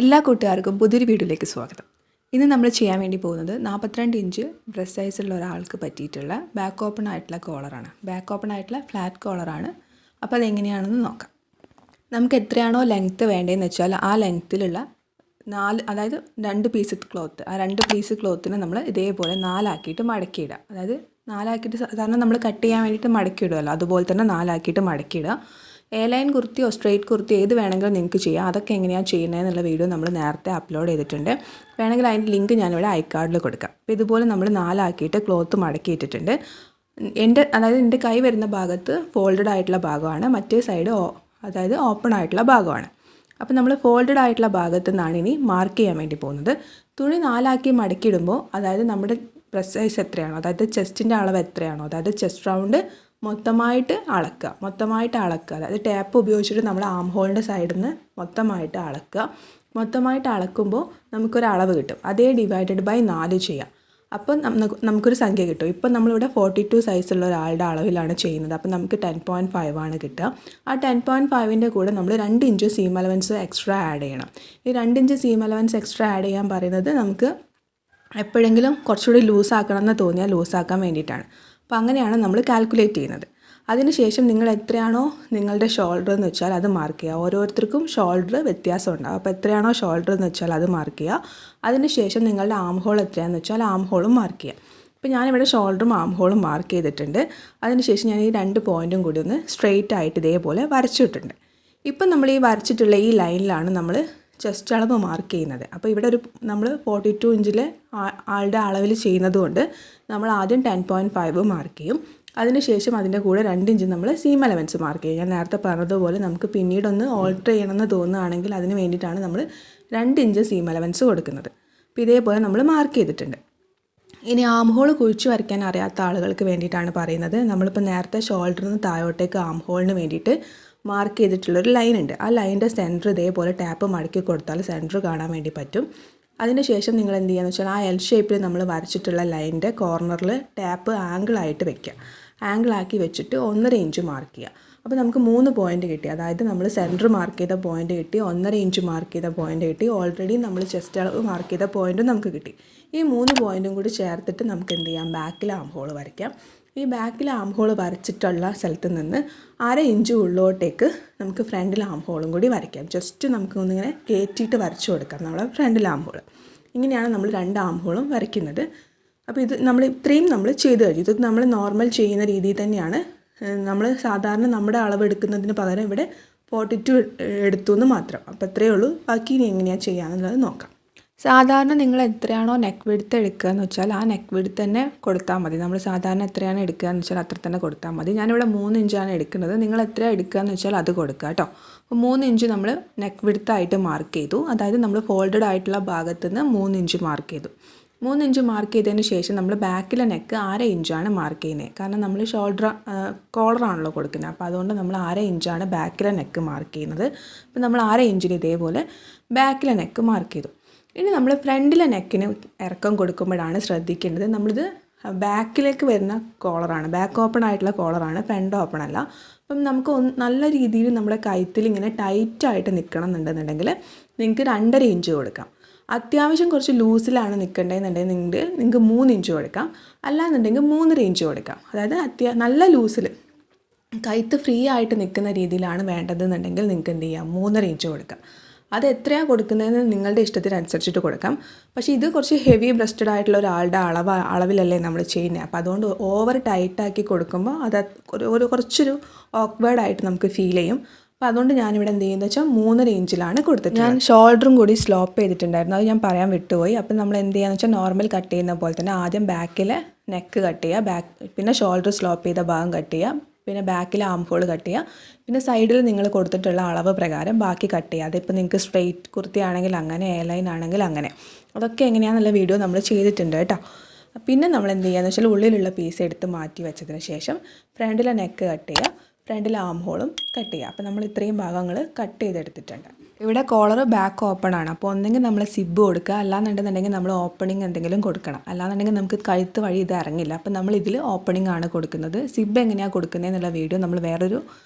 എല്ലാ കൂട്ടുകാർക്കും പുതിയൊരു വീഡിയോയിലേക്ക് സ്വാഗതം. ഇന്ന് നമ്മൾ ചെയ്യാൻ വേണ്ടി പോകുന്നത് 42 ഇഞ്ച് ബ്രസ്റ്റ് സൈസുള്ള ഒരാൾക്ക് പറ്റിയിട്ടുള്ള ബാക്ക് ഓപ്പൺ ആയിട്ടുള്ള കോളറാണ്. ബാക്ക് ഓപ്പൺ ആയിട്ടുള്ള ഫ്ലാറ്റ് കോളറാണ്. അപ്പോൾ അതെങ്ങനെയാണെന്ന് നോക്കാം. നമുക്ക് എത്രയാണോ ലെങ്ത്ത് വേണ്ടതെന്ന് വെച്ചാൽ ആ ലെങ്ത്തിലുള്ള 4, അതായത് 2 പീസ് ക്ലോത്ത്, ആ 2 പീസ് ക്ലോത്തിനെ നമ്മൾ ഇതേപോലെ 4 ആക്കിയിട്ട് മടക്കിയിടുക. അതായത് 4 ആക്കിയിട്ട് സാധാരണ നമ്മൾ കട്ട് ചെയ്യാൻ വേണ്ടിയിട്ട് മടക്കിയിടുമല്ലോ, അതുപോലെ തന്നെ 4 ആക്കിയിട്ട് മടക്കിയിടുക. ലൈൻ കുർത്തിയോ സ്ട്രെയിറ്റ് കുർത്തി ഏത് വേണമെങ്കിലും നിങ്ങൾക്ക് ചെയ്യാം. അതൊക്കെ എങ്ങനെയാണ് ചെയ്യുന്നതെന്നുള്ള വീഡിയോ നമ്മൾ നേരത്തെ അപ്ലോഡ് ചെയ്തിട്ടുണ്ട്. വേണമെങ്കിൽ അതിൻ്റെ ലിങ്ക് ഞാനിവിടെ ഐക്കാർഡിൽ കൊടുക്കാം. അപ്പോൾ ഇതുപോലെ നമ്മൾ 4 ആക്കിയിട്ട് ക്ലോത്ത് മടക്കിയിട്ടിട്ടുണ്ട്. അതായത് എൻ്റെ കൈ വരുന്ന ഭാഗത്ത് ഫോൾഡഡ് ആയിട്ടുള്ള ഭാഗമാണ്, മറ്റേ സൈഡ് അതായത് ഓപ്പൺ ആയിട്ടുള്ള ഭാഗമാണ്. അപ്പോൾ നമ്മൾ ഫോൾഡഡ് ആയിട്ടുള്ള ഭാഗത്തു നിന്നാണ് ഇനി മാർക്ക് ചെയ്യാൻ വേണ്ടി പോകുന്നത്. തുണി 4 ആക്കി മടക്കിയിടുമ്പോൾ അതായത് നമ്മുടെ ബ്രസ്റ്റ് സൈസ് എത്രയാണോ, അതായത് ചെസ്റ്റിൻ്റെ അളവ് എത്രയാണോ, അതായത് ചെസ്റ്റ് റൗണ്ട് മൊത്തമായിട്ട് അളക്കുക. അതായത് ടാപ്പ് ഉപയോഗിച്ചിട്ട് നമ്മൾ ആം ഹോളിൻ്റെ സൈഡിൽ നിന്ന് മൊത്തമായിട്ട് അളക്കുമ്പോൾ നമുക്കൊരളവ് കിട്ടും. അതേ ഡിവൈഡഡ് ബൈ 4 ചെയ്യാം. അപ്പം നമുക്കൊരു സംഖ്യ കിട്ടും. ഇപ്പം നമ്മളിവിടെ 42 സൈസുള്ള ഒരാളുടെ അളവിലാണ് ചെയ്യുന്നത്. അപ്പം നമുക്ക് 10.5 ആണ് കിട്ടുക. ആ 10.5ൻ്റെ കൂടെ നമ്മൾ 2 inch seam allowance extra add ചെയ്യണം. ഈ 2 inch seam allowance extra add ചെയ്യാൻ പറയുന്നത് നമുക്ക് എപ്പോഴെങ്കിലും കുറച്ചുകൂടി ലൂസാക്കണമെന്ന് തോന്നിയാൽ ലൂസാക്കാൻ വേണ്ടിയിട്ടാണ്. അപ്പോൾ അങ്ങനെയാണ് നമ്മൾ കാൽക്കുലേറ്റ് ചെയ്യുന്നത്. അതിനുശേഷം നിങ്ങൾ എത്രയാണോ നിങ്ങളുടെ ഷോൾഡർ എന്ന് വെച്ചാൽ അത് മാർക്ക് ചെയ്യുക. ഓരോരുത്തർക്കും ഷോൾഡർ വ്യത്യാസം ഉണ്ടാകും. അപ്പോൾ എത്രയാണോ ഷോൾഡർ എന്ന് വെച്ചാൽ അത് മാർക്ക് ചെയ്യുക. അതിനുശേഷം നിങ്ങളുടെ ആം ഹോൾ എത്രയാണെന്ന് വെച്ചാൽ ആം ഹോളും മാർക്ക് ചെയ്യുക. അപ്പോൾ ഞാനിവിടെ ഷോൾഡറും ആം ഹോളും മാർക്ക് ചെയ്തിട്ടുണ്ട്. അതിനുശേഷം ഞാൻ ഈ 2 പോയിൻറ്റും കൂടി ഒന്ന് സ്ട്രെയിറ്റ് ആയിട്ട് ഇതേപോലെ വരച്ചിട്ടുണ്ട്. ഇപ്പം നമ്മൾ ഈ വരച്ചിട്ടുള്ള ഈ ലൈനിലാണ് നമ്മൾ ചെസ്റ്റ് അളവ് മാർക്ക് ചെയ്യുന്നത്. അപ്പോൾ ഇവിടെ നമ്മൾ 42 ഇഞ്ചിലെ ആളുടെ അളവിൽ ചെയ്യുന്നത് കൊണ്ട് നമ്മൾ ആദ്യം 10.5 മാർക്ക് ചെയ്യും. അതിനുശേഷം അതിൻ്റെ കൂടെ 2 ഇഞ്ച് നമ്മൾ സീം അലവൻസ് മാർക്ക് ചെയ്യും. ഞാൻ നേരത്തെ പറഞ്ഞതുപോലെ നമുക്ക് പിന്നീടൊന്ന് ഓൾട്ടർ ചെയ്യണമെന്ന് തോന്നുകയാണെങ്കിൽ അതിന് വേണ്ടിയിട്ടാണ് നമ്മൾ 2 ഇഞ്ച് സീം അലവൻസ് കൊടുക്കുന്നത്. അപ്പോൾ ഇതേപോലെ നമ്മൾ മാർക്ക് ചെയ്തിട്ടുണ്ട്. ഇനി ആം ഹോൾ കുഴിച്ച് വരയ്ക്കാൻ അറിയാത്ത ആളുകൾക്ക് വേണ്ടിയിട്ടാണ് പറയുന്നത്. നമ്മളിപ്പോൾ നേരത്തെ ഷോൾഡറിൽ നിന്ന് താഴോട്ടേക്ക് ആം ഹോളിന് വേണ്ടിയിട്ട് മാർക്ക് ചെയ്തിട്ടുള്ളൊരു ലൈൻ ഉണ്ട്. ആ ലൈനിൻ്റെ സെൻറ്റർ ഇതേപോലെ ടാപ്പ് മടക്കി കൊടുത്താൽ സെൻറ്റർ കാണാൻ വേണ്ടി പറ്റും. അതിനുശേഷം നിങ്ങൾ എന്ത് ചെയ്യുകയെന്ന് വെച്ചാൽ ആ എൽ ഷേപ്പിൽ നമ്മൾ വരച്ചിട്ടുള്ള ലൈനിൻ്റെ കോർണറിൽ ടാപ്പ് ആംഗിളായിട്ട് വെക്കുക. ആംഗിളാക്കി വെച്ചിട്ട് 1.5 ഇഞ്ച് മാർക്ക് ചെയ്യുക. അപ്പോൾ നമുക്ക് 3 പോയിൻറ്റ് കിട്ടി. അതായത് നമ്മൾ സെൻറ്റർ മാർക്ക് ചെയ്ത പോയിൻറ്റ് കിട്ടി, 1.5 ഇഞ്ച് മാർക്ക് ചെയ്ത പോയിൻറ്റ് കിട്ടി, ഓൾറെഡി നമ്മൾ ചെസ്റ്റ് അളവ് മാർക്ക് ചെയ്ത പോയിൻറ്റും നമുക്ക് കിട്ടി. ഈ 3 പോയിൻറ്റും കൂടി ചേർത്തിട്ട് നമുക്ക് എന്ത് ചെയ്യാം, ബാക്കിൽ ആം ഹോൾ വരയ്ക്കാം. ഈ ബാക്കിൽ ആം ഹോൾ വരച്ചിട്ടുള്ള സ്ഥലത്ത് നിന്ന് 1/2 ഇഞ്ച് ഉള്ളോട്ടേക്ക് നമുക്ക് ഫ്രണ്ടിൽ ആം ഹോളും കൂടി വരയ്ക്കാം. ജസ്റ്റ് നമുക്ക് ഒന്നിങ്ങനെ കയറ്റിയിട്ട് വരച്ചു കൊടുക്കാം നമ്മളെ ഫ്രണ്ടിൽ ആം ഹോൾ. ഇങ്ങനെയാണ് നമ്മൾ 2 ആം ഹോളും വരയ്ക്കുന്നത്. അപ്പോൾ ഇത് ഇത്രയും നമ്മൾ ചെയ്ത് കഴിഞ്ഞു. ഇത് നമ്മൾ നോർമൽ ചെയ്യുന്ന രീതിയിൽ തന്നെയാണ്. നമ്മൾ സാധാരണ നമ്മുടെ അളവ് എടുക്കുന്നതിന് പകരം ഇവിടെ 42 എടുത്തു എന്ന് മാത്രം. അപ്പോൾ ഇത്രയേ ഉള്ളൂ. ബാക്കി ഇനി എങ്ങനെയാണ് ചെയ്യാമെന്നുള്ളത് നോക്കാം. സാധാരണ നിങ്ങൾ എത്രയാണോ നെക്ക് വിഡ്ത്ത് എടുക്കുക എന്ന് വെച്ചാൽ ആ നെക്ക് വിഡ്ത്ത് തന്നെ കൊടുത്താൽ മതി. നമ്മൾ സാധാരണ എത്രയാണ് എടുക്കുക എന്ന് വെച്ചാൽ അത്ര തന്നെ കൊടുത്താൽ മതി. ഞാനിവിടെ 3 ഇഞ്ചാണ് എടുക്കുന്നത്. നിങ്ങൾ എത്രയാണ് എടുക്കുക എന്ന് വെച്ചാൽ അത് കൊടുക്കുക കേട്ടോ. അപ്പോൾ 3 ഇഞ്ച് നമ്മൾ നെക്ക് വിഡ്ത്തായിട്ട് മാർക്ക് ചെയ്തു. അതായത് നമ്മൾ ഫോൾഡഡ് ആയിട്ടുള്ള ഭാഗത്ത് നിന്ന് 3 ഇഞ്ച് മാർക്ക് ചെയ്തു. 3 ഇഞ്ച് മാർക്ക് ചെയ്തതിന് ശേഷം നമ്മൾ ബാക്കിലെ നെക്ക് 1/2 ഇഞ്ചാണ് മാർക്ക് ചെയ്യുന്നത്. കാരണം നമ്മൾ കോളറാണല്ലോ കൊടുക്കുന്നത്. അപ്പോൾ അതുകൊണ്ട് നമ്മൾ 1/2 ഇഞ്ചാണ് ബാക്കിലെ നെക്ക് മാർക്ക് ചെയ്യുന്നത്. അപ്പോൾ നമ്മൾ 1/2 ഇഞ്ചിന് ഇതേപോലെ ബാക്കിലെ നെക്ക് മാർക്ക് ചെയ്തു. ഇനി നമ്മൾ ഫ്രണ്ടിലെ നെക്കിന് ഇറക്കം കൊടുക്കുമ്പോഴാണ് ശ്രദ്ധിക്കേണ്ടത്. നമ്മളിത് ബാക്കിലേക്ക് വരുന്ന കോളറാണ്, ബാക്ക് ഓപ്പൺ ആയിട്ടുള്ള കോളറാണ്, ഫ്രണ്ട് ഓപ്പൺ അല്ല. അപ്പം നമുക്ക് നല്ല രീതിയിൽ നമ്മുടെ കഴുത്തിൽ ഇങ്ങനെ ടൈറ്റായിട്ട് നിൽക്കണം എന്നുണ്ടെന്നുണ്ടെങ്കിൽ നിങ്ങൾക്ക് 2.5 ഇഞ്ച് കൊടുക്കാം. അത്യാവശ്യം കുറച്ച് ലൂസിലാണ് നിൽക്കേണ്ടതെന്നുണ്ടെങ്കിൽ നിങ്ങൾക്ക് 3 ഇഞ്ച് കൊടുക്കാം. അല്ലാന്നുണ്ടെങ്കിൽ 3.5 ഇഞ്ച് കൊടുക്കാം. അതായത് നല്ല ലൂസിൽ കഴുത്ത് ഫ്രീ ആയിട്ട് നിൽക്കുന്ന രീതിയിലാണ് വേണ്ടതെന്നുണ്ടെങ്കിൽ നിങ്ങൾക്ക് എന്ത് ചെയ്യാം, 3.5 ഇഞ്ച് കൊടുക്കാം. അത് എത്രയാണ് കൊടുക്കുന്നതെന്ന് നിങ്ങളുടെ ഇഷ്ടത്തിനനുസരിച്ചിട്ട് കൊടുക്കാം. പക്ഷേ ഇത് കുറച്ച് ഹെവി ബ്രസ്റ്റഡ് ആയിട്ടുള്ള ഒരാളുടെ അളവിലല്ലേ നമ്മൾ ചെയ്യുന്നത്. അപ്പോൾ അതുകൊണ്ട് ഓവർ ടൈറ്റാക്കി കൊടുക്കുമ്പോൾ അത് കുറച്ചൊരു ഓക്വേർഡായിട്ട് നമുക്ക് ഫീൽ ചെയ്യും. അപ്പോൾ അതുകൊണ്ട് ഞാനിവിടെ എന്ത് ചെയ്യുന്നത് വെച്ചാൽ 3.5 ഇഞ്ചിലാണ് കൊടുത്തിട്ട് ഞാൻ ഷോൾഡറും കൂടി സ്ലോപ്പ് ചെയ്തിട്ടുണ്ടായിരുന്നു. അത് ഞാൻ പറയാൻ വിട്ടുപോയി. അപ്പോൾ നമ്മൾ എന്ത് ചെയ്യുകയെന്ന് വെച്ചാൽ നോർമൽ കട്ട് ചെയ്യുന്ന പോലെ തന്നെ ആദ്യം ബാക്കിലെ നെക്ക് കട്ട് ചെയ്യുക, പിന്നെ ഷോൾഡർ സ്ലോപ്പ് ചെയ്ത ഭാഗം കട്ട് ചെയ്യുക, പിന്നെ ബാക്കിൽ ആം ഹോൾ കട്ട് ചെയ്യുക, പിന്നെ സൈഡിൽ നിങ്ങൾ കൊടുത്തിട്ടുള്ള അളവ് പ്രകാരം ബാക്കി കട്ട് ചെയ്യുക. അതിപ്പോൾ നിങ്ങൾക്ക് സ്ട്രെയിറ്റ് കുർത്തി ആണെങ്കിൽ അങ്ങനെ, എയർലൈൻ ആണെങ്കിൽ അങ്ങനെ. അതൊക്കെ എങ്ങനെയാണെന്നുള്ള വീഡിയോ നമ്മൾ ചെയ്തിട്ടുണ്ട് കേട്ടോ. പിന്നെ നമ്മൾ എന്ത് ചെയ്യുകയെന്ന് വെച്ചാൽ ഉള്ളിലുള്ള പീസ് എടുത്ത് മാറ്റി വെച്ചതിന് ശേഷം ഫ്രണ്ടിലെ നെക്ക് കട്ട് ചെയ്യുക, ഫ്രണ്ടിലെ ആം ഹോളും കട്ട് ചെയ്യുക. അപ്പോൾ നമ്മൾ ഇത്രയും ഭാഗങ്ങൾ കട്ട് ചെയ്തെടുത്തിട്ടുണ്ട്. ഇവിടെ കോളർ ബാക്ക് ഓപ്പൺ ആണ്. അപ്പോൾ ഒന്നെങ്കിൽ നമ്മൾ സിബ് കൊടുക്കുക, അല്ലാന്നുണ്ടെന്നുണ്ടെങ്കിൽ നമ്മൾ ഓപ്പണിങ് എന്തെങ്കിലും കൊടുക്കണം. അല്ലാന്നുണ്ടെങ്കിൽ നമുക്ക് കഴുത്ത് വഴി ഇത് ഇറങ്ങില്ല. അപ്പോൾ നമ്മൾ ഇതിൽ ഓപ്പണിംഗ് ആണ് കൊടുക്കുന്നത്. സിബ് എങ്ങനെയാണ് കൊടുക്കുന്നത് എന്നുള്ള വീഡിയോ നമ്മൾ വേറൊരു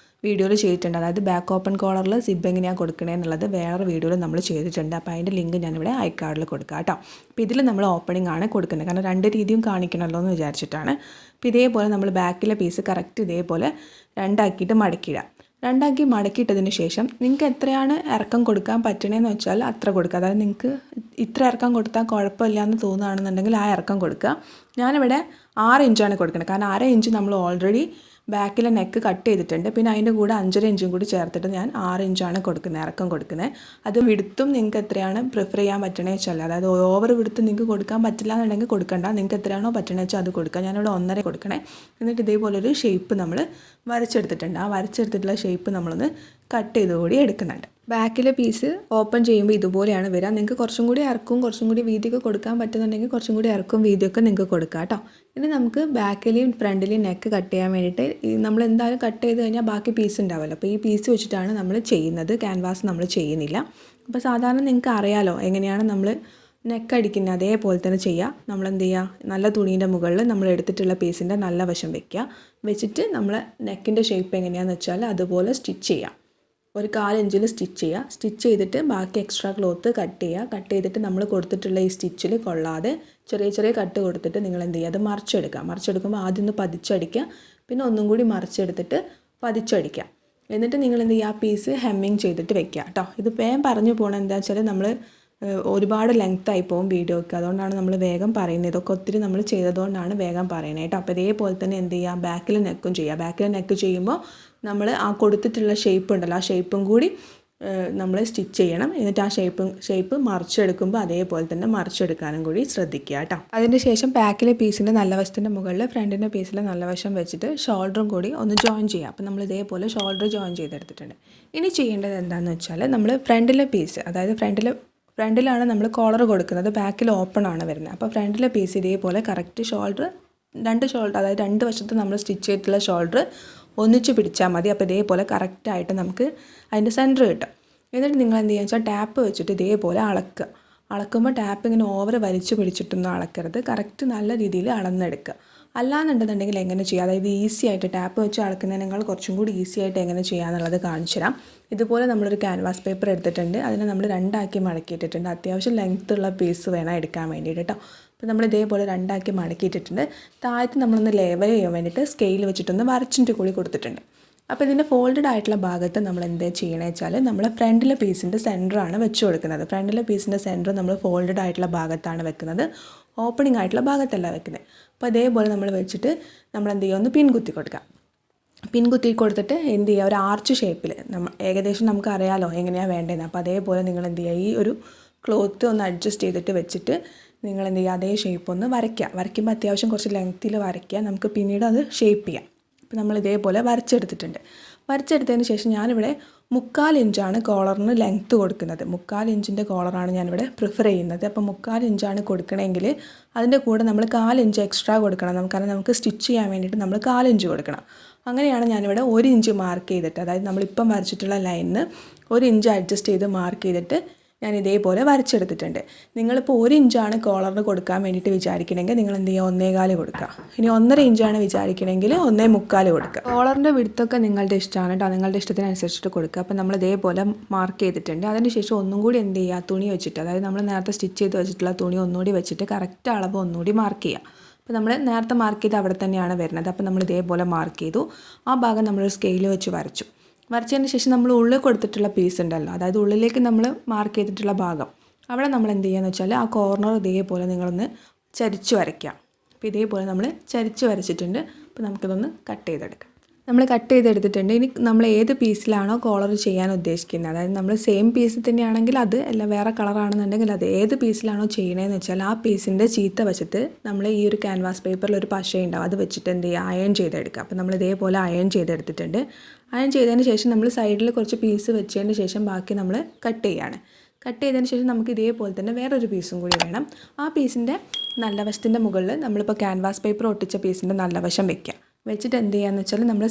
വീഡിയോയിൽ ചെയ്തിട്ടുണ്ട്. അതായത് ബാക്ക് ഓപ്പൺ കോളറിൽ സിബ് എങ്ങനെയാണ് കൊടുക്കണേന്നുള്ളത് വേറെ വീഡിയോയിൽ നമ്മൾ ചെയ്തിട്ടുണ്ട്. അപ്പോൾ അതിൻ്റെ ലിങ്ക് ഞാനിവിടെ ഐ കാർഡിൽ കൊടുക്കാം കേട്ടോ. അപ്പോൾ ഇതിൽ നമ്മൾ ഓപ്പണിംഗ് ആണ് കൊടുക്കുന്നത്, കാരണം രണ്ട് രീതിയും കാണിക്കണമല്ലോ എന്ന് വിചാരിച്ചിട്ടാണ്. അപ്പോൾ ഇതേപോലെ നമ്മൾ ബാക്കിലെ പീസ് കറക്റ്റ് ഇതേപോലെ രണ്ടാക്കിയിട്ട് മടക്കിയിടാം. രണ്ടാക്കി മടക്കിയിട്ടതിന് ശേഷം നിങ്ങൾക്ക് എത്രയാണ് ഇറക്കം കൊടുക്കാൻ പറ്റണേന്ന് വെച്ചാൽ അത്ര കൊടുക്കുക. അതായത് നിങ്ങൾക്ക് ഇത്ര ഇറക്കം കൊടുത്താൽ കുഴപ്പമില്ല എന്ന് തോന്നുകയാണെന്നുണ്ടെങ്കിൽ ആ ഇറക്കം കൊടുക്കുക. ഞാനിവിടെ 6 ഇഞ്ചാണ് കൊടുക്കുന്നത്, കാരണം 1/2 ഇഞ്ച് നമ്മൾ ഓൾറെഡി ബാക്കിലെ നെക്ക് കട്ട് ചെയ്തിട്ടുണ്ട്. പിന്നെ അതിൻ്റെ കൂടെ 5.5 ഇഞ്ചും കൂടി ചേർത്തിട്ട് ഞാൻ 6 ഇഞ്ചാണ് കൊടുക്കുന്നത്, ഇറക്കം കൊടുക്കുന്നത്. അത് വിടുത്തും നിങ്ങൾക്ക് എത്രയാണ് പ്രിഫർ ചെയ്യാൻ പറ്റണേ വെച്ചാൽ, അതായത് ഓവർ വിടുത്ത് നിങ്ങൾക്ക് കൊടുക്കാൻ പറ്റില്ല എന്നുണ്ടെങ്കിൽ കൊടുക്കണ്ട. നിങ്ങൾക്ക് എത്രയാണോ പറ്റണേ വെച്ചാൽ അത് കൊടുക്കുക. ഞാനിവിടെ 1.5 കൊടുക്കണേ. എന്നിട്ട് ഇതേപോലൊരു ഷേപ്പ് നമ്മൾ വരച്ചെടുത്തിട്ടുണ്ട്. ആ വരച്ചെടുത്തിട്ടുള്ള ഷേപ്പ് നമ്മളൊന്ന് കട്ട് ചെയ്ത് കൂടി എടുക്കുന്നുണ്ട്. ബാക്കിലെ പീസ് ഓപ്പൺ ചെയ്യുമ്പോൾ ഇതുപോലെയാണ് വരിക. നിങ്ങൾക്ക് കുറച്ചും കൂടി ഇറക്കും കുറച്ചും കൂടി വീതിയൊക്കെ കൊടുക്കാൻ പറ്റുന്നുണ്ടെങ്കിൽ കുറച്ചും കൂടി ഇറക്കും വീതിയൊക്കെ നിങ്ങൾക്ക് കൊടുക്കാം കേട്ടോ. ഇനി നമുക്ക് ബാക്കിലെയും ഫ്രണ്ടിലെയും നെക്ക് കട്ട് ചെയ്യാൻ വേണ്ടിയിട്ട് നമ്മൾ എന്തായാലും കട്ട് ചെയ്ത് കഴിഞ്ഞാൽ ബാക്കി പീസ് ഉണ്ടാവുമല്ലോ. അപ്പോൾ ഈ പീസ് വെച്ചിട്ടാണ് നമ്മൾ ചെയ്യുന്നത്, ക്യാൻവാസ് നമ്മൾ ചെയ്യുന്നില്ല. അപ്പോൾ സാധാരണ നിങ്ങൾക്ക് അറിയാലോ എങ്ങനെയാണ് നമ്മൾ നെക്ക് അടിക്കുന്നത്, അതേപോലെ തന്നെ ചെയ്യുക. നമ്മൾ എന്ത് ചെയ്യുക, നല്ല തുണീൻ്റെ മുകളിൽ നമ്മൾ എടുത്തിട്ടുള്ള പീസിൻ്റെ നല്ല വശം വെച്ചിട്ട് നമ്മൾ നെക്കിൻ്റെ ഷേപ്പ് എങ്ങനെയാണെന്ന് വെച്ചാൽ അതുപോലെ സ്റ്റിച്ച് ചെയ്യുക. ഒരു 1/4 ഇഞ്ചിൽ സ്റ്റിച്ച് ചെയ്യുക. സ്റ്റിച്ച് ചെയ്തിട്ട് ബാക്കി എക്സ്ട്രാ ക്ലോത്ത് കട്ട് ചെയ്യുക. കട്ട് ചെയ്തിട്ട് നമ്മൾ കൊടുത്തിട്ടുള്ള ഈ സ്റ്റിച്ചിൽ കൊള്ളാതെ ചെറിയ ചെറിയ കട്ട് കൊടുത്തിട്ട് നിങ്ങൾ എന്ത് ചെയ്യുക, അത് മറിച്ചെടുക്കുക. മറിച്ചെടുക്കുമ്പോൾ ആദ്യം ഒന്ന് പതിച്ചടിക്കുക, പിന്നെ ഒന്നും കൂടി മറിച്ചെടുത്തിട്ട് പതിച്ചടിക്കുക. എന്നിട്ട് നിങ്ങൾ എന്ത് ചെയ്യുക, ആ പീസ് ഹെമ്മിങ് ചെയ്തിട്ട് വെക്കുക കേട്ടോ. ഇത് വേഗം പറഞ്ഞു പോകണം, എന്താ വെച്ചാൽ നമ്മൾ ഒരുപാട് ലെങ്ത്തായി പോകും വീഡിയോ ഒക്കെ, അതുകൊണ്ടാണ് നമ്മൾ വേഗം പറയുന്നത്. ഇതൊക്കെ ഒത്തിരി നമ്മൾ ചെയ്തതുകൊണ്ടാണ് വേഗം പറയുന്നത് കേട്ടോ. അപ്പോൾ ഇതേപോലെ തന്നെ എന്ത് ചെയ്യുക, ബാക്കിൽ നെക്കും ചെയ്യുക. ബാക്കിൽ നെക്ക് ചെയ്യുമ്പോൾ നമ്മൾ ആ കൊടുത്തിട്ടുള്ള ഷേപ്പ് ഉണ്ടല്ലോ, ആ ഷേപ്പും കൂടി നമ്മൾ സ്റ്റിച്ച് ചെയ്യണം. എന്നിട്ട് ആ ഷേപ്പ് മറിച്ചെടുക്കുമ്പോൾ അതേപോലെ തന്നെ മറിച്ചെടുക്കാനും കൂടി ശ്രദ്ധിക്കുക കേട്ടോ. അതിന് ശേഷം ബാക്കിലെ പീസിൻ്റെ നല്ല വശത്തിൻ്റെ മുകളിൽ ഫ്രണ്ടിൻ്റെ പീസിലെ നല്ല വശം വെച്ചിട്ട് ഷോൾഡറും കൂടി ഒന്ന് ജോയിൻ ചെയ്യുക. അപ്പോൾ നമ്മൾ ഇതേപോലെ ഷോൾഡർ ജോയിൻ ചെയ്തെടുത്തിട്ടുണ്ട്. ഇനി ചെയ്യേണ്ടത് എന്താണെന്ന് വെച്ചാൽ നമ്മൾ ഫ്രണ്ടിലെ പീസ്, അതായത് ഫ്രണ്ടിലാണ് നമ്മൾ കോളർ കൊടുക്കുന്നത്, ബാക്കിൽ ഓപ്പൺ ആണ് വരുന്നത്. അപ്പോൾ ഫ്രണ്ടിലെ പീസ് ഇതേപോലെ കറക്റ്റ് രണ്ട് ഷോൾഡർ അതായത് രണ്ട് വശത്ത് നമ്മൾ സ്റ്റിച്ച് ചെയ്തിട്ടുള്ള ഷോൾഡർ ഒന്നിച്ച് പിടിച്ചാൽ മതി. അപ്പോൾ ഇതേപോലെ കറക്റ്റായിട്ട് നമുക്ക് അതിൻ്റെ സെൻറ്റർ കിട്ടും. എന്നിട്ട് നിങ്ങൾ എന്ത് ചെയ്യുക വെച്ചാൽ ടാപ്പ് വെച്ചിട്ട് ഇതേപോലെ അളക്കുമ്പോൾ ടാപ്പ് ഇങ്ങനെ ഓവർ വലിച്ചു പിടിച്ചിട്ടൊന്നും അളക്കരുത്, കറക്റ്റ് നല്ല രീതിയിൽ അളന്നെടുക്കുക. അല്ലാന്നുണ്ടെന്നുണ്ടെങ്കിൽ എങ്ങനെ ചെയ്യുക, അതായത് ഈസി ആയിട്ട് ടാപ്പ് വെച്ച് അളക്കുന്നതിനേക്കാൾ കുറച്ചും കൂടി ഈസി ആയിട്ട് എങ്ങനെ ചെയ്യാന്നുള്ളത് കാണിച്ചു തരാം. ഇതുപോലെ നമ്മളൊരു ക്യാൻവാസ് പേപ്പർ എടുത്തിട്ടുണ്ട്, അതിനെ നമ്മൾ രണ്ടാക്കി മടക്കിയിട്ടിട്ടുണ്ട്. അത്യാവശ്യം ലെങ്ത്ത് ഉള്ള പീസ് വേണം എടുക്കാൻ വേണ്ടിയിട്ട് കേട്ടോ. അപ്പോൾ നമ്മൾ ഇതേപോലെ രണ്ടാക്കി മടക്കിയിട്ടിട്ടുണ്ട്. താഴത്ത് നമ്മളൊന്ന് ലെവൽ ചെയ്യാൻ വേണ്ടിയിട്ട് സ്കെയിൽ വെച്ചിട്ടൊന്ന് വരച്ചിട്ട് കൂടി കൊടുത്തിട്ടുണ്ട്. അപ്പോൾ ഇതിൻ്റെ ഫോൾഡഡ് ആയിട്ടുള്ള ഭാഗത്ത് നമ്മൾ എന്താ ചെയ്യണമെന്ന് വെച്ചാൽ നമ്മൾ ഫ്രണ്ടിലെ പീസിൻ്റെ സെൻറ്ററാണ് വെച്ച് കൊടുക്കുന്നത്. ഫ്രണ്ടിലെ പീസിൻ്റെ സെൻറ്റർ നമ്മൾ ഫോൾഡഡ് ആയിട്ടുള്ള ഭാഗത്താണ് വെക്കുന്നത്, ഓപ്പണിംഗ് ആയിട്ടുള്ള ഭാഗത്തല്ല വെക്കുന്നത്. അപ്പോൾ അതേപോലെ നമ്മൾ വെച്ചിട്ട് നമ്മൾ എന്ത് ചെയ്യുക, ഒന്ന് പിൻകുത്തി കൊടുക്കുക. പിൻകുത്തി കൊടുത്തിട്ട് എന്ത് ചെയ്യുക, ഒരു ആർച്ച് ഷേപ്പിൽ ഏകദേശം നമുക്ക് അറിയാലോ എങ്ങനെയാണ് വേണ്ടതെന്ന്. അപ്പോൾ അതേപോലെ നിങ്ങൾ എന്ത് ചെയ്യുക, ഈ ഒരു ക്ലോത്ത് ഒന്ന് അഡ്ജസ്റ്റ് ചെയ്തിട്ട് വെച്ചിട്ട് നിങ്ങൾ എന്ത് ചെയ്യുക, അതേ ഷേപ്പ് ഒന്ന് വരയ്ക്കുമ്പോൾ അത്യാവശ്യം കുറച്ച് ലെങ്ത്തിൽ വരയ്ക്കുക, നമുക്ക് പിന്നീട് അത് ഷേപ്പ് ചെയ്യാം. അപ്പോൾ നമ്മൾ ഇതേപോലെ വരച്ചെടുത്തതിന് ശേഷം ഞാനിവിടെ 3/4 ഇഞ്ചാണ് കോളറിന് ലെങ്ത്ത് കൊടുക്കുന്നത്. 3/4 ഇഞ്ചിൻ്റെ കോളറാണ് ഞാനിവിടെ പ്രിഫർ ചെയ്യുന്നത്. അപ്പോൾ 3/4 ഇഞ്ചാണ് കൊടുക്കണമെങ്കിൽ അതിൻ്റെ കൂടെ നമ്മൾ 1/4 ഇഞ്ച് എക്സ്ട്രാ കൊടുക്കണം. കാരണം നമുക്ക് സ്റ്റിച്ച് ചെയ്യാൻ വേണ്ടിയിട്ട് നമ്മൾ 1/4 ഇഞ്ച് കൊടുക്കണം. അങ്ങനെയാണ് ഞാനിവിടെ 1 ഇഞ്ച് മാർക്ക് ചെയ്തിട്ട്, അതായത് നമ്മളിപ്പം വരച്ചിട്ടുള്ള ലൈനിന് 1 ഇഞ്ച് അഡ്ജസ്റ്റ് ചെയ്ത് മാർക്ക് ചെയ്തിട്ട് ഞാൻ ഇതേപോലെ വരച്ചെടുത്തിട്ടുണ്ട്. നിങ്ങളിപ്പോൾ 1 ഇഞ്ചാണ് കോളറിന് കൊടുക്കാൻ വേണ്ടിയിട്ട് വിചാരിക്കണമെങ്കിൽ നിങ്ങൾ എന്ത് ചെയ്യുക, 1.25 കൊടുക്കുക. ഇനി 1.5 ഇഞ്ചാണ് വിചാരിക്കണമെങ്കിൽ 1.25 കൊടുക്കുക. കോളറിൻ്റെ വിടുത്തൊക്കെ നിങ്ങളുടെ ഇഷ്ടമാണ് കേട്ടോ, നിങ്ങളുടെ ഇഷ്ടത്തിനനുസരിച്ചിട്ട് കൊടുക്കുക. അപ്പോൾ നമ്മൾ ഇതേപോലെ മാർക്ക് ചെയ്തിട്ടുണ്ട്. അതിനുശേഷം ഒന്നും കൂടി എന്ത് ചെയ്യുക, തുണി വെച്ചിട്ട്, അതായത് നമ്മൾ നേരത്തെ സ്റ്റിച്ച് ചെയ്ത് വെച്ചിട്ടുള്ള തുണി ഒന്നുകൂടി വെച്ചിട്ട് കറക്റ്റ് അളവ് ഒന്നുകൂടി മാർക്ക് ചെയ്യുക. അപ്പോൾ നമ്മൾ നേരത്തെ മാർക്ക് ചെയ്ത് അവിടെ തന്നെയാണ് വരുന്നത്. അപ്പോൾ നമ്മൾ ഇതേപോലെ മാർക്ക് ചെയ്തു. ആ ഭാഗം നമ്മൾ സ്കെയിൽ വെച്ച് വരച്ചതിന് ശേഷം നമ്മൾ ഉള്ളിൽ കൊടുത്തിട്ടുള്ള പീസ് ഉണ്ടല്ലോ, അതായത് ഉള്ളിലേക്ക് നമ്മൾ മാർക്ക് ചെയ്തിട്ടുള്ള ഭാഗം, അവിടെ നമ്മൾ എന്ത് ചെയ്യുകയെന്ന് വെച്ചാൽ ആ കോർണർ ഇതേപോലെ നിങ്ങളൊന്ന് ചരിച്ച് വരയ്ക്കുക. അപ്പോൾ ഇതേപോലെ നമ്മൾ ചരിച്ച് വരച്ചിട്ടുണ്ട്. അപ്പോൾ നമുക്കിതൊന്ന് കട്ട് ചെയ്തെടുക്കാം. നമ്മൾ കട്ട് ചെയ്തെടുത്തിട്ടുണ്ട്. ഇനി നമ്മൾ ഏത് പീസിലാണോ കോളർ ചെയ്യാൻ ഉദ്ദേശിക്കുന്നത്, അതായത് നമ്മൾ സെയിം പീസ് തന്നെയാണെങ്കിൽ അത് അല്ല, വേറെ കളറാണെന്നുണ്ടെങ്കിൽ അത് ഏത് പീസിലാണോ ചെയ്യണതെന്ന് വെച്ചാൽ ആ പീസിൻ്റെ ചീത്ത വശത്ത് നമ്മൾ ഈ ഒരു ക്യാൻവാസ് പേപ്പറിൽ ഒരു പശ ഉണ്ടാവും, അത് വെച്ചിട്ട് എന്ത് ചെയ്യുക, അയൺ ചെയ്തെടുക്കുക. അപ്പോൾ നമ്മൾ ഇതേപോലെ അയൺ ചെയ്തെടുത്തിട്ടുണ്ട്. അയൺ ചെയ്തതിന് ശേഷം നമ്മൾ സൈഡിൽ കുറച്ച് പീസ് വെച്ചതിന് ശേഷം ബാക്കി നമ്മൾ കട്ട് ചെയ്യുകയാണ്. കട്ട് ചെയ്തതിന് ശേഷം നമുക്ക് ഇതേപോലെ തന്നെ വേറൊരു പീസും കൂടി വേണം. ആ പീസിൻ്റെ നല്ല വശത്തിൻ്റെ മുകളിൽ നമ്മളിപ്പോൾ ക്യാൻവാസ് പേപ്പർ ഒട്ടിച്ച പീസിൻ്റെ നല്ല വശം വെച്ചിട്ട് എന്ത് ചെയ്യുകയെന്ന് വെച്ചാൽ നമ്മൾ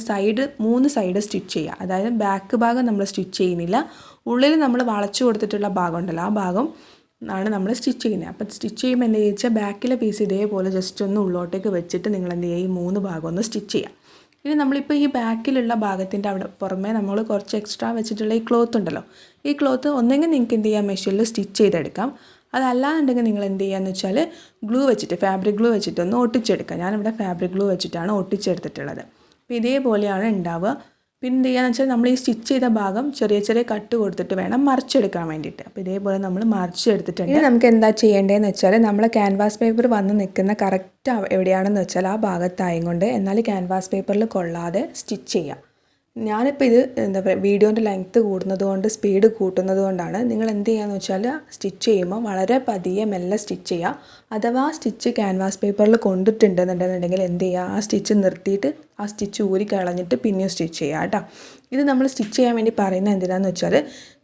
3 സൈഡ് സ്റ്റിച്ച് ചെയ്യുക. അതായത് ബാക്ക് ഭാഗം നമ്മൾ സ്റ്റിച്ച് ചെയ്യുന്നില്ല, ഉള്ളിൽ നമ്മൾ വളച്ചു കൊടുത്തിട്ടുള്ള ഭാഗം ഉണ്ടല്ലോ, ആ ഭാഗം ആണ് നമ്മൾ സ്റ്റിച്ച് ചെയ്യുന്നത്. അപ്പോൾ സ്റ്റിച്ച് ചെയ്യുമ്പോൾ എന്ത് ചെയ്യുക, ബാക്കിലെ പീസ് ഇതേപോലെ ജസ്റ്റ് ഒന്ന് ഉള്ളോട്ടേക്ക് വെച്ചിട്ട് നിങ്ങൾ എന്ത് ചെയ്യുക, ഈ 3 ഭാഗം ഒന്ന് സ്റ്റിച്ച് ചെയ്യുക. ഇനി നമ്മളിപ്പോൾ ഈ ബാക്കിലുള്ള ഭാഗത്തിൻ്റെ അവിടെ പുറമേ നമ്മൾ കുറച്ച് എക്സ്ട്രാ വെച്ചിട്ടുള്ള ഈ ക്ലോത്ത് ഉണ്ടല്ലോ, ഈ ക്ലോത്ത് ഒന്നെങ്കിൽ നിങ്ങൾക്ക് എന്ത് ചെയ്യാം, മെഷീനിൽ സ്റ്റിച്ച് ചെയ്തെടുക്കാം. അതല്ലാന്നുണ്ടെങ്കിൽ നിങ്ങൾ എന്ത് ചെയ്യുകയെന്ന് വെച്ചാൽ ഗ്ലൂ വെച്ചിട്ട്, ഫാബ്രിക് ഗ്ലൂ വെച്ചിട്ട് ഒന്ന് ഒട്ടിച്ചെടുക്കാം. ഞാനിവിടെ ഫാബ്രിക് ഗ്ലൂ വെച്ചിട്ടാണ് ഒട്ടിച്ചെടുത്തിട്ടുള്ളത്. അപ്പോൾ ഇതേപോലെയാണ് ഉണ്ടാവുക. പിന്നെ എന്ത് ചെയ്യുകയെന്ന് വെച്ചാൽ നമ്മൾ ഈ സ്റ്റിച്ച് ചെയ്ത ഭാഗം ചെറിയ ചെറിയ കട്ട് കൊടുത്തിട്ട് വേണം മറിച്ചെടുക്കാൻ വേണ്ടിയിട്ട്. അപ്പോൾ ഇതേപോലെ നമ്മൾ മറിച്ചെടുത്തിട്ടുണ്ട്. ഇനി നമുക്ക് എന്താ ചെയ്യേണ്ടതെന്ന് വെച്ചാൽ നമ്മൾ ക്യാൻവാസ് പേപ്പർ വന്ന് നിൽക്കുന്ന കറക്റ്റ് എവിടെയാണെന്ന് വെച്ചാൽ ആ ഭാഗത്തായും കൊണ്ട് എന്നാൽ ക്യാൻവാസ് പേപ്പറിൽ കൊള്ളാതെ സ്റ്റിച്ച് ചെയ്യാം. ഞാനിപ്പോൾ ഇത് എന്താ പറയുക, വീഡിയോൻ്റെ ലെങ്ത്ത് കൂടുന്നത് കൊണ്ട്, സ്പീഡ് കൂട്ടുന്നത് കൊണ്ടാണ്. നിങ്ങൾ എന്ത് ചെയ്യുകയെന്ന് വെച്ചാൽ സ്റ്റിച്ച് ചെയ്യുമ്പോൾ വളരെ പതിയെ മെല്ലെ സ്റ്റിച്ച് ചെയ്യുക. അഥവാ സ്റ്റിച്ച് ക്യാൻവാസ് പേപ്പറിൽ കൊണ്ടിട്ടുണ്ടെന്നുണ്ടെങ്കിൽ എന്ത് ചെയ്യുക, ആ സ്റ്റിച്ച് നിർത്തിയിട്ട് ആ സ്റ്റിച്ച് ഊരി കളഞ്ഞിട്ട് പിന്നെയും സ്റ്റിച്ച് ചെയ്യുക കേട്ടോ. ഇത് നമ്മൾ സ്റ്റിച്ച് ചെയ്യാൻ വേണ്ടി പറയുന്നത് എന്തിനാണെന്ന് വെച്ചാൽ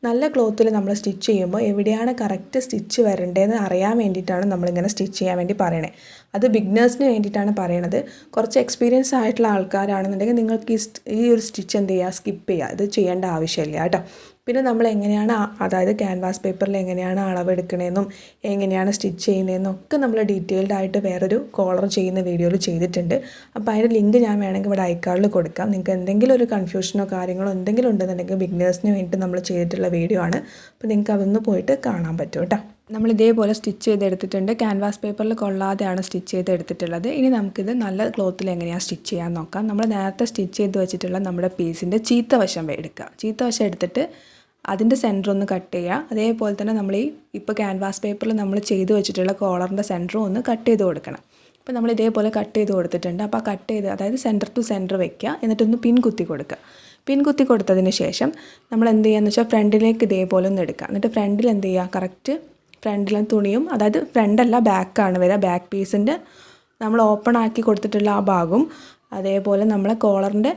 നല്ല ക്ലോത്തിൽ നമ്മൾ സ്റ്റിച്ച് ചെയ്യുമ്പോൾ എവിടെയാണ് കറക്റ്റ് സ്റ്റിച്ച് വരേണ്ടതെന്ന് അറിയാൻ വേണ്ടിയിട്ടാണ് നമ്മളിങ്ങനെ സ്റ്റിച്ച് ചെയ്യാൻ വേണ്ടി പറയണേ. അത് ബിഗ്നേഴ്സിന് വേണ്ടിയിട്ടാണ് പറയണത്. കുറച്ച് എക്സ്പീരിയൻസ് ആയിട്ടുള്ള ആൾക്കാരാണെന്നുണ്ടെങ്കിൽ നിങ്ങൾക്ക് ഈ ഒരു സ്റ്റിച്ച് എന്ത് ചെയ്യുക, സ്കിപ്പ് ചെയ്യുക. ഇത് ചെയ്യേണ്ട ആവശ്യമില്ല കേട്ടോ. പിന്നെ നമ്മൾ എങ്ങനെയാണ്, അതായത് ക്യാൻവാസ് പേപ്പറിൽ എങ്ങനെയാണ് അളവെടുക്കണമെന്നും എങ്ങനെയാണ് സ്റ്റിച്ച് ചെയ്യുന്നതെന്നും ഒക്കെ നമ്മൾ ഡീറ്റെയിൽഡ് ആയിട്ട് വേറൊരു കോളർ ചെയ്യുന്ന വീഡിയോയിൽ ചെയ്തിട്ടുണ്ട്. അപ്പോൾ അതിൻ്റെ ലിങ്ക് ഞാൻ വേണമെങ്കിൽ ഇവിടെ ഐക്കാർഡിൽ കൊടുക്കാം. നിങ്ങൾക്ക് എന്തെങ്കിലും ഒരു കൺഫ്യൂഷനോ കാര്യങ്ങളോ എന്തെങ്കിലും ഉണ്ടെന്നുണ്ടെങ്കിൽ ബിഗ്നേഴ്സിന് വേണ്ടി നമ്മൾ ചെയ്തിട്ടുള്ള വീഡിയോ ആണ്. അപ്പോൾ നിങ്ങൾക്ക് അതൊന്ന് പോയിട്ട് കാണാൻ പറ്റും കേട്ടോ. നമ്മൾ ഇതേപോലെ സ്റ്റിച്ച് ചെയ്തെടുത്തിട്ടുണ്ട്. ക്യാൻവാസ് പേപ്പറിൽ കൊള്ളാതെയാണ് സ്റ്റിച്ച് ചെയ്തെടുത്തിട്ടുള്ളത്. ഇനി നമുക്കിത് നല്ല ക്ലോത്തിൽ എങ്ങനെയാണ് സ്റ്റിച്ച് ചെയ്യാൻ നോക്കാം. നമ്മൾ നേരത്തെ സ്റ്റിച്ച് ചെയ്ത് വെച്ചിട്ടുള്ള നമ്മുടെ പീസിൻ്റെ ചീത്ത വശം എടുക്കുക. ചീത്ത വശം എടുത്തിട്ട് അതിൻ്റെ സെൻറ്റർ ഒന്ന് കട്ട് ചെയ്യുക. അതേപോലെ തന്നെ നമ്മൾ ഇപ്പോൾ ക്യാൻവാസ് പേപ്പറിൽ നമ്മൾ ചെയ്ത് വെച്ചിട്ടുള്ള കോളറിൻ്റെ സെൻറ്ററും ഒന്ന് കട്ട് ചെയ്ത് കൊടുക്കണം. അപ്പോൾ നമ്മൾ ഇതേപോലെ കട്ട് ചെയ്ത് കൊടുത്തിട്ടുണ്ട്. അപ്പോൾ ആ കട്ട് ചെയ്ത്, അതായത് സെൻറ്റർ ടു സെൻറ്റർ വെക്കുക. എന്നിട്ടൊന്ന് പിൻ കുത്തി കൊടുക്കുക. പിൻ കുത്തി കൊടുത്തതിന് ശേഷം നമ്മൾ എന്ത് ചെയ്യുകയെന്ന് വെച്ചാൽ ഫ്രണ്ടിലേക്ക് ഇതേപോലെ ഒന്ന് എടുക്കുക. എന്നിട്ട് ഫ്രണ്ടിൽ എന്ത് ചെയ്യുക, കറക്റ്റ് ഫ്രണ്ടിലെ തുണിയും, അതായത് ഫ്രണ്ടല്ല ബാക്കാണ് വരിക, ബാക്ക് പീസിൻ്റെ നമ്മൾ ഓപ്പൺ ആക്കി കൊടുത്തിട്ടുള്ള ആ ഭാഗവും അതേപോലെ നമ്മളെ കോളറിൻ്റെ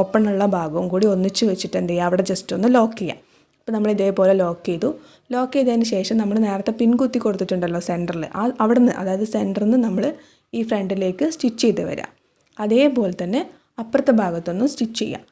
ഓപ്പണുള്ള ഭാഗവും കൂടി ഒന്നിച്ച് വെച്ചിട്ട് എന്ത് ചെയ്യുക, അവിടെ ജസ്റ്റ് ഒന്ന് ലോക്ക് ചെയ്യാം. അപ്പോൾ നമ്മൾ ഇതേപോലെ ലോക്ക് ചെയ്തു. ലോക്ക് ചെയ്തതിന് ശേഷം നമ്മൾ നേരത്തെ പിൻ കുത്തി കൊടുത്തിട്ടുണ്ടല്ലോ സെൻറ്ററിൽ, അവിടെ നിന്ന്, അതായത് സെൻറ്ററിൽ നിന്ന് നമ്മൾ ഈ ഫ്രണ്ടിലേക്ക് സ്റ്റിച്ച് ചെയ്ത് വരിക. അതേപോലെ തന്നെ അപ്പുറത്തെ ഭാഗത്തൊന്ന് സ്റ്റിച്ച് ചെയ്യാം.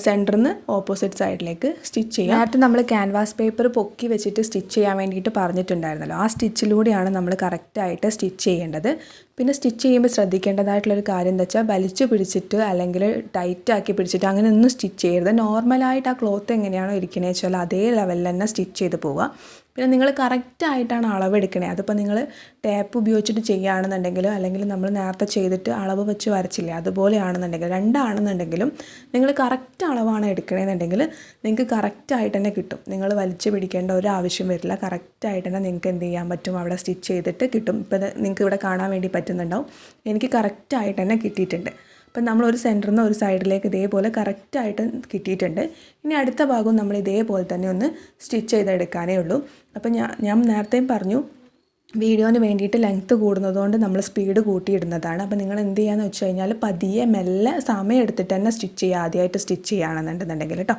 സെൻറ്ററിൽ നിന്ന് ഓപ്പോസിറ്റ് സൈഡിലേക്ക് സ്റ്റിച്ച് ചെയ്യാം. നേരത്തെ നമ്മൾ ക്യാൻവാസ് പേപ്പർ പൊക്കി വെച്ചിട്ട് സ്റ്റിച്ച് ചെയ്യാൻ വേണ്ടിയിട്ട് പറഞ്ഞിട്ടുണ്ടായിരുന്നല്ലോ, ആ സ്റ്റിച്ചിലൂടെയാണ് നമ്മൾ കറക്റ്റായിട്ട് സ്റ്റിച്ച് ചെയ്യേണ്ടത്. പിന്നെ സ്റ്റിച്ച് ചെയ്യുമ്പോൾ ശ്രദ്ധിക്കേണ്ടതായിട്ടുള്ളൊരു കാര്യം എന്താ വെച്ചാൽ വലിച്ചു പിടിച്ചിട്ട് അല്ലെങ്കിൽ ടൈറ്റാക്കി പിടിച്ചിട്ട് അങ്ങനെ ഒന്നും സ്റ്റിച്ച് ചെയ്യരുത്. നോർമലായിട്ട് ആ ക്ലോത്ത് എങ്ങനെയാണോ ഇരിക്കണേ വെച്ചാൽ അതേ ലെവലിൽ തന്നെ സ്റ്റിച്ച് ചെയ്ത് പോവുക. പിന്നെ നിങ്ങൾ കറക്റ്റായിട്ടാണ് അളവെടുക്കണേ. അതിപ്പോൾ നിങ്ങൾ ടേപ്പ് ഉപയോഗിച്ചിട്ട് ചെയ്യുകയാണെന്നുണ്ടെങ്കിൽ, അല്ലെങ്കിൽ നമ്മൾ നേരത്തെ ചെയ്തിട്ട് അളവ് വെച്ച് വരച്ചില്ലേ, അതുപോലെയാണെന്നുണ്ടെങ്കിൽ, രണ്ടാണെന്നുണ്ടെങ്കിലും നിങ്ങൾ കറക്റ്റ് അളവാണ് എടുക്കണമെന്നുണ്ടെങ്കിൽ നിങ്ങൾക്ക് കറക്റ്റായിട്ട് തന്നെ കിട്ടും. നിങ്ങൾ വലിച്ചു പിടിക്കേണ്ട ഒരു ആവശ്യം വരില്ല. കറക്റ്റായിട്ട് തന്നെ നിങ്ങൾക്ക് എന്ത് ചെയ്യാൻ പറ്റും, അവിടെ സ്റ്റിച്ച് ചെയ്തിട്ട് കിട്ടും. ഇപ്പോൾ നിങ്ങൾക്ക് ഇവിടെ കാണാൻ വേണ്ടി പറ്റുന്നുണ്ടാവും. എനിക്ക് കറക്റ്റായിട്ട് തന്നെ കിട്ടിയിട്ടുണ്ട്. അപ്പം നമ്മൾ ഒരു സെൻറ്ററിൽ നിന്ന് ഒരു സൈഡിലേക്ക് ഇതേപോലെ കറക്റ്റായിട്ട് കിട്ടിയിട്ടുണ്ട്. ഇനി അടുത്ത ഭാഗവും നമ്മൾ ഇതേപോലെ തന്നെ ഒന്ന് സ്റ്റിച്ച് ചെയ്തെടുക്കാനേ ഉള്ളൂ. അപ്പം ഞാൻ നേരത്തെയും പറഞ്ഞു, വീഡിയോന് വേണ്ടിയിട്ട് ലെങ്ത്ത് കൂടുന്നതുകൊണ്ട് നമ്മൾ സ്പീഡ് കൂട്ടിയിടുന്നതാണ്. അപ്പോൾ നിങ്ങൾ എന്ത് ചെയ്യാന്ന് വെച്ച് കഴിഞ്ഞാൽ പതിയെ മെല്ലെ സമയം എടുത്തിട്ട് തന്നെ സ്റ്റിച്ച് ചെയ്യുക, ആദ്യമായിട്ട് സ്റ്റിച്ച് ചെയ്യുകയാണെന്നുണ്ടെന്നുണ്ടെങ്കിൽ കേട്ടോ.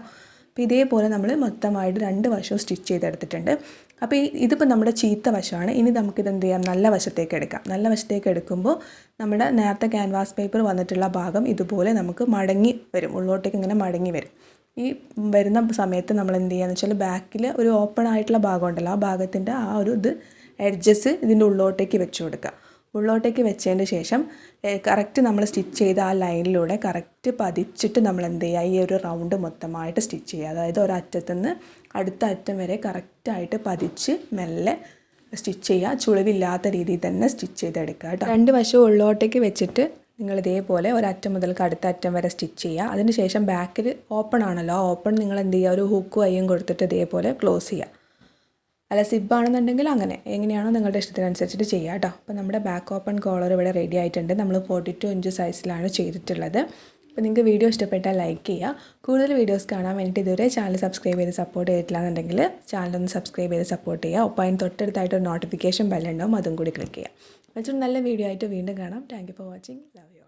അപ്പോൾ ഇതേപോലെ നമ്മൾ മൊത്തമായിട്ട് 2 വശവും സ്റ്റിച്ച് ചെയ്തെടുത്തിട്ടുണ്ട്. അപ്പോൾ ഇതിപ്പോൾ നമ്മുടെ ചീത്ത വശമാണ്. ഇനി നമുക്കിത് എന്ത് ചെയ്യാം, നല്ല വശത്തേക്ക് എടുക്കാം. നല്ല വശത്തേക്ക് എടുക്കുമ്പോൾ നമ്മുടെ നേരത്തെ ക്യാൻവാസ് പേപ്പർ വന്നിട്ടുള്ള ഭാഗം ഇതുപോലെ നമുക്ക് മടങ്ങി വരും, ഉള്ളോട്ടേക്ക് ഇങ്ങനെ മടങ്ങി വരും. ഈ വരുന്ന സമയത്ത് നമ്മൾ എന്ത് ചെയ്യുകയെന്ന് വെച്ചാൽ ബാക്കിൽ ഒരു ഓപ്പൺ ആയിട്ടുള്ള ഭാഗം ഉണ്ടല്ലോ, ആ ഭാഗത്തിൻ്റെ ആ ഒരു എഡ്ജസ് ഇതിൻ്റെ ഉള്ളോട്ടേക്ക് വെച്ച് കൊടുക്കുക. ഉള്ളോട്ടേക്ക് വെച്ചതിന് ശേഷം കറക്റ്റ് നമ്മൾ സ്റ്റിച്ച് ചെയ്ത ആ ലൈനിലൂടെ കറക്റ്റ് പതിച്ചിട്ട് നമ്മൾ എന്ത് ചെയ്യുക, ഈ ഒരു റൗണ്ട് മൊത്തമായിട്ട് സ്റ്റിച്ച് ചെയ്യുക. അതായത് ഒരറ്റത്തുനിന്ന് അടുത്ത അറ്റം വരെ കറക്റ്റായിട്ട് പതിച്ച് മെല്ലെ സ്റ്റിച്ച് ചെയ്യുക. ചുളിവില്ലാത്ത രീതിയിൽ തന്നെ സ്റ്റിച്ച് ചെയ്തെടുക്കുക കേട്ടോ. 2 വശവും ഉള്ളോട്ടേക്ക് വെച്ചിട്ട് നിങ്ങൾ ഇതേപോലെ ഒരറ്റം മുതൽ അടുത്ത അറ്റം വരെ സ്റ്റിച്ച് ചെയ്യുക. അതിന് ശേഷം ബാക്കിൽ ഓപ്പൺ ആണല്ലോ, ആ ഓപ്പൺ നിങ്ങൾ എന്ത് ചെയ്യുക, ഒരു ഹുക്കും അയ്യും കൊടുത്തിട്ട് ഇതേപോലെ ക്ലോസ് ചെയ്യുക. അല്ല സിബാണെന്നുണ്ടെങ്കിൽ അങ്ങനെ എങ്ങനെയാണോ നിങ്ങളുടെ ഇഷ്ടത്തിനനുസരിച്ചിട്ട് ചെയ്യുക കേട്ടോ. അപ്പോൾ നമ്മുടെ ബാക്ക് ഓപ്പൺ കോളർ ഇവിടെ റെഡി ആയിട്ടുണ്ട്. നമ്മൾ 42 ഇഞ്ച് സൈസിലാണ് ചെയ്തിട്ടുള്ളത്. അപ്പോൾ നിങ്ങൾക്ക് വീഡിയോ ഇഷ്ടപ്പെട്ടാൽ ലൈക്ക് ചെയ്യുക. കൂടുതൽ വീഡിയോസ് കാണാൻ വേണ്ടിയിട്ട് ഇതുവരെ ചാനൽ സബ്സ്ക്രൈബ് ചെയ്ത് സപ്പോർട്ട് ചെയ്തിട്ടില്ല എന്നുണ്ടെങ്കിൽ ചാനലൊന്ന് സബ്സ്ക്രൈബ് ചെയ്ത് സപ്പോർട്ട് ചെയ്യുക. ഒപ്പം അതിന് തൊട്ടടുത്തായിട്ട് ഒരു നോട്ടിഫിക്കേഷൻ ബെല്ലുണ്ടാവും, അതും കൂടി ക്ലിക്ക് ചെയ്യുക. മറ്റൊരു നല്ല വീഡിയോ ആയിട്ട് വീണ്ടും കാണാം. Thank you for watching. Love you.